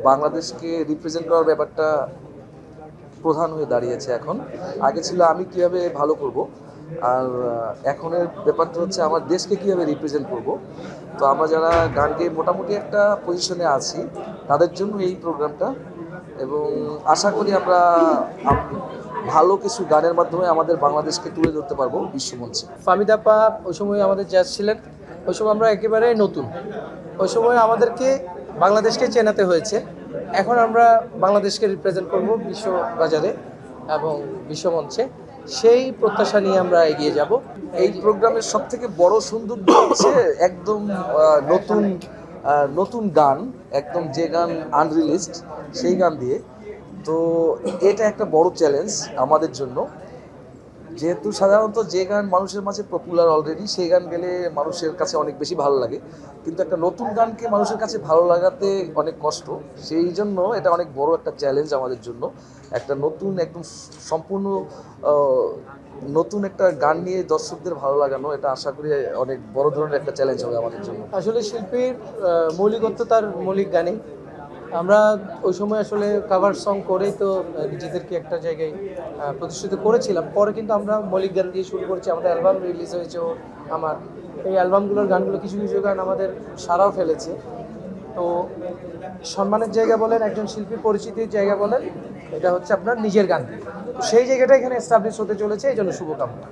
বাংলাদেশকে রিপ্রেজেন্ট করার ব্যাপারটা প্রধান হয়ে দাঁড়িয়েছে এখন। আগে ছিল আমি কিভাবে ভালো করব, আর এখনের ব্যাপারটা হচ্ছে আমার দেশকে কিভাবে রিপ্রেজেন্ট করব। তো আমরা যারা গান গেয়ে মোটামুটি একটা পজিশনে আছি তাদের জন্য এই প্রোগ্রামটা, এবং আশা করি আমরা ভালো কিছু গানের মাধ্যমে আমাদের বাংলাদেশকে তুলে ধরতে পারবো বিশ্বমঞ্চে। ফাহমিদ আপা ওই সময় আমাদের জাজ ছিলেন। ওই সময় আমরা একেবারে নতুন, ওই সময় আমাদেরকে বাংলাদেশকে চেনাতে হয়েছে। এখন আমরা বাংলাদেশকে রিপ্রেজেন্ট করব বিশ্ববাজারে এবং বিশ্বমঞ্চে। সেই প্রত্যাশা নিয়ে আমরা এগিয়ে যাব। এই প্রোগ্রামের সব থেকে বড় সৌন্দর্য হচ্ছে একদম নতুন নতুন গান, একদম যে গান আনরিলিজড সেই গান দিয়ে। তো এটা একটা বড় চ্যালেঞ্জ আমাদের জন্য, যেহেতু সাধারণত যে গান মানুষের মাঝে পপুলার অলরেডি সেই গান গেলে মানুষের কাছে অনেক বেশি ভালো লাগে, কিন্তু একটা নতুন গানকে মানুষের কাছে ভালো লাগাতে অনেক কষ্ট। সেই জন্য এটা অনেক বড় একটা চ্যালেঞ্জ আমাদের জন্য। একটা নতুন একদম সম্পূর্ণ নতুন একটা গান নিয়ে দর্শকদের ভালো লাগানো, এটা আশা করি অনেক বড় ধরনের একটা চ্যালেঞ্জ হবে আমাদের জন্য। আসলে শিল্পীর মৌলিকত্ব তার মৌলিক গানে। আমরা ওই সময় আসলে কাভার সং করেই তো নিজেদেরকে একটা জায়গায় প্রতিষ্ঠিত করেছিলাম। পরে কিন্তু আমরা মৌলিক গান দিয়ে শুরু করেছি। আমাদের অ্যালবাম রিলিজ হয়েছে আমার। এই অ্যালবামগুলোর গানগুলো কিছু কিছু গান আমাদের সারাও ফেলেছে। তো সম্মানের জায়গা বলেন, একজন শিল্পীর পরিচিতির জায়গা বলেন, এটা হচ্ছে আপনার নিজের গান। তো সেই জায়গাটা এখানে এস্টাবলিশ হতে চলেছে, এই জন্য শুভকামনা।